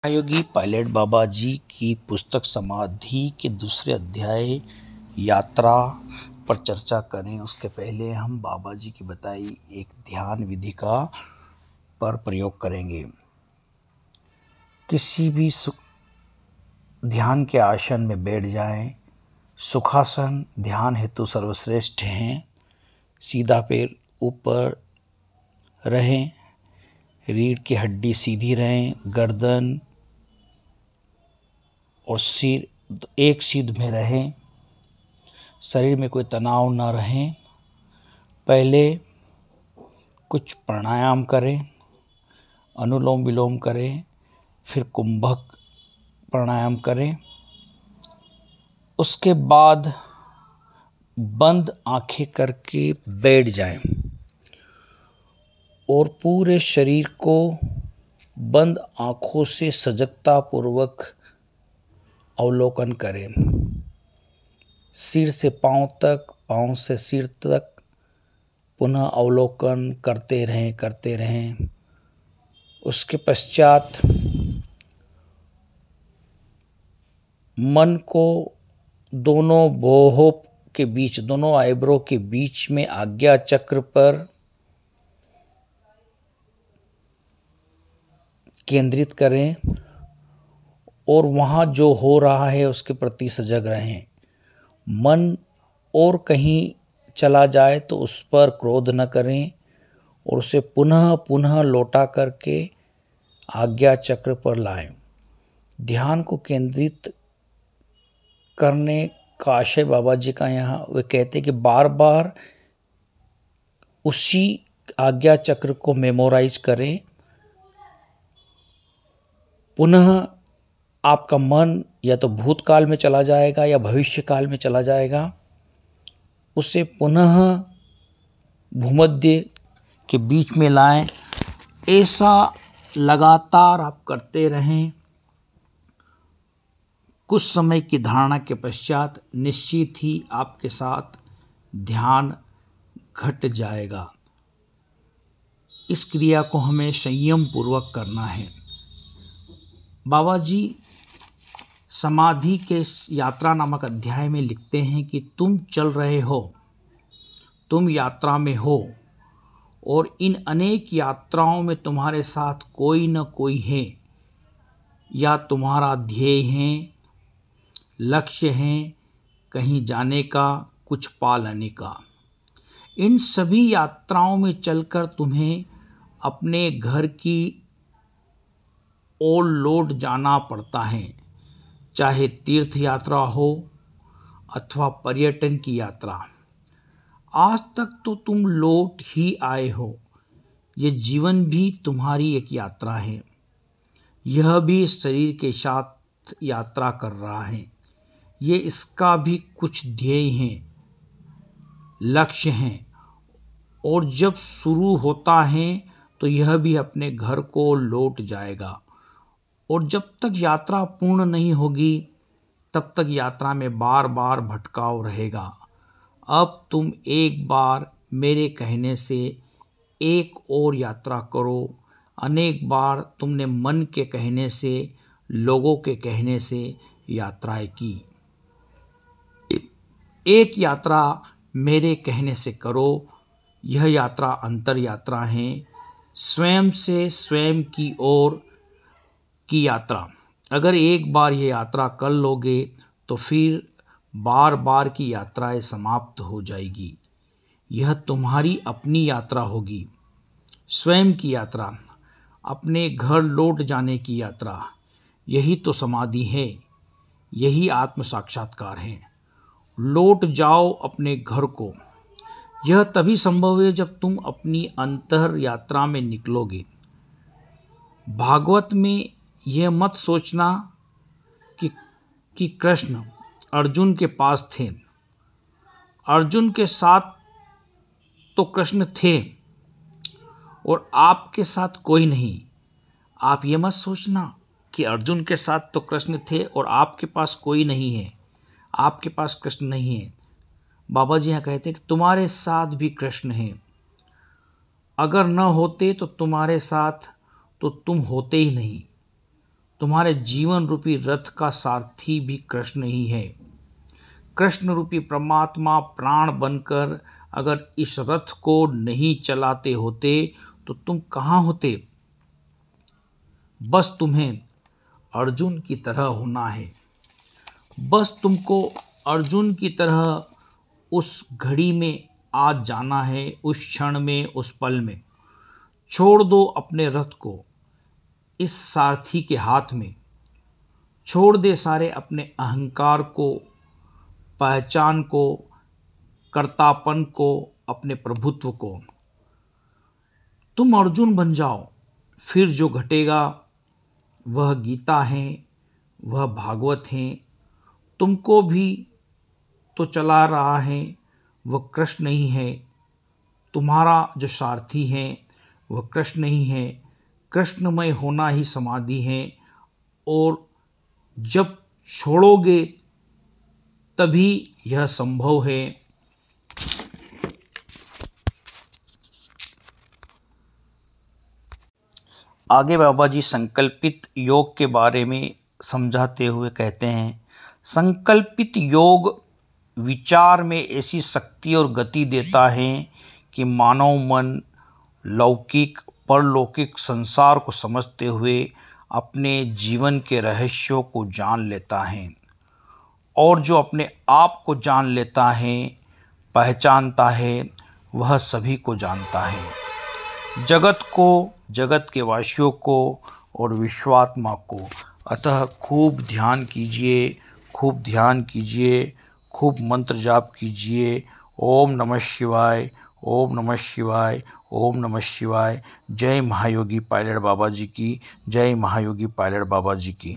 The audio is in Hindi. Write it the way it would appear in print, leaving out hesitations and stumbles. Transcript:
योगी पायलट बाबा जी की पुस्तक समाधि के दूसरे अध्याय यात्रा पर चर्चा करें उसके पहले हम बाबा जी की बताई एक ध्यान विधि का पर प्रयोग करेंगे। किसी भी ध्यान के आसन में बैठ जाएं। सुखासन ध्यान हेतु सर्वश्रेष्ठ हैं। सीधा पैर ऊपर रहें, रीढ़ की हड्डी सीधी रहें, गर्दन और सिर एक सीध में रहें, शरीर में कोई तनाव न रहे। पहले कुछ प्राणायाम करें, अनुलोम विलोम करें, फिर कुंभक प्राणायाम करें। उसके बाद बंद आंखें करके बैठ जाएं और पूरे शरीर को बंद आंखों से सजगता पूर्वक अवलोकन करें। सिर से पांव तक, पांव से सिर तक पुनः अवलोकन करते रहें। उसके पश्चात मन को दोनों भौहों के बीच, दोनों आईब्रो के बीच में आज्ञा चक्र पर केंद्रित करें और वहाँ जो हो रहा है उसके प्रति सजग रहें। मन और कहीं चला जाए तो उस पर क्रोध न करें और उसे पुनः पुनः लौटा करके आज्ञा चक्र पर लाएं। ध्यान को केंद्रित करने का आशय बाबा जी का यहाँ वे कहते हैं कि बार बार उसी आज्ञा चक्र को मेमोराइज करें। पुनः आपका मन या तो भूतकाल में चला जाएगा या भविष्य काल में चला जाएगा। उसे पुनः भूमध्य के बीच में लाएं। ऐसा लगातार आप करते रहें। कुछ समय की धारणा के पश्चात निश्चित ही आपके साथ ध्यान घट जाएगा। इस क्रिया को हमें संयम पूर्वक करना है। बाबा जी समाधि के यात्रा नामक अध्याय में लिखते हैं कि तुम चल रहे हो, तुम यात्रा में हो और इन अनेक यात्राओं में तुम्हारे साथ कोई न कोई है या तुम्हारा ध्येय है, लक्ष्य है, कहीं जाने का, कुछ पा लेने का। इन सभी यात्राओं में चलकर तुम्हें अपने घर की ओर लौट जाना पड़ता है, चाहे तीर्थ यात्रा हो अथवा पर्यटन की यात्रा। आज तक तो तुम लौट ही आए हो। ये जीवन भी तुम्हारी एक यात्रा है। यह भी शरीर के साथ यात्रा कर रहा है। ये इसका भी कुछ ध्येय हैं, लक्ष्य हैं और जब शुरू होता है तो यह भी अपने घर को लौट जाएगा और जब तक यात्रा पूर्ण नहीं होगी तब तक यात्रा में बार बार भटकाव रहेगा। अब तुम एक बार मेरे कहने से एक और यात्रा करो। अनेक बार तुमने मन के कहने से, लोगों के कहने से यात्राएं की। एक यात्रा मेरे कहने से करो। यह यात्रा अंतर यात्रा है, स्वयं से स्वयं की ओर की यात्रा। अगर एक बार ये यात्रा कर लोगे तो फिर बार बार की यात्राएं समाप्त हो जाएगी। यह तुम्हारी अपनी यात्रा होगी, स्वयं की यात्रा, अपने घर लौट जाने की यात्रा। यही तो समाधि है, यही आत्म साक्षात्कार है। लौट जाओ अपने घर को। यह तभी संभव है जब तुम अपनी अंतर यात्रा में निकलोगे। भागवत में यह मत सोचना कि कृष्ण अर्जुन के पास थे। अर्जुन के साथ तो कृष्ण थे और आपके साथ कोई नहीं। आप ये मत सोचना कि अर्जुन के साथ तो कृष्ण थे और आपके पास कोई नहीं है, आपके पास कृष्ण नहीं है। बाबा जी यहाँ कहते हैं कि तुम्हारे साथ भी कृष्ण हैं। अगर न होते तो तुम्हारे साथ तो तुम होते ही नहीं। तुम्हारे जीवन रूपी रथ का सारथी भी कृष्ण ही है। कृष्ण रूपी परमात्मा प्राण बनकर अगर इस रथ को नहीं चलाते होते तो तुम कहाँ होते। बस तुम्हें अर्जुन की तरह होना है। बस तुमको अर्जुन की तरह उस घड़ी में आज जाना है, उस क्षण में, उस पल में। छोड़ दो अपने रथ को इस सारथी के हाथ में। छोड़ दे सारे अपने अहंकार को, पहचान को, कर्तापन को, अपने प्रभुत्व को। तुम अर्जुन बन जाओ। फिर जो घटेगा वह गीता है, वह भागवत है। तुमको भी तो चला रहा है वह कृष्ण ही है। तुम्हारा जो सारथी है वह कृष्ण ही है। कृष्णमय होना ही समाधि है। और जब छोड़ोगे तभी यह संभव है। आगे बाबा जी संकल्पित योग के बारे में समझाते हुए कहते हैं, संकल्पित योग विचार में ऐसी शक्ति और गति देता है कि मानव मन लौकिक परलौकिक संसार को समझते हुए अपने जीवन के रहस्यों को जान लेता है। और जो अपने आप को जान लेता है, पहचानता है, वह सभी को जानता है, जगत को, जगत के वासियों को और विश्वात्मा को। अतः खूब ध्यान कीजिए, खूब ध्यान कीजिए, खूब मंत्र जाप कीजिए। ओम नमः शिवाय, ओम नमः शिवाय, ओम नमः शिवाय। जय महायोगी पायलट बाबा जी की, जय महायोगी पायलट बाबा जी की।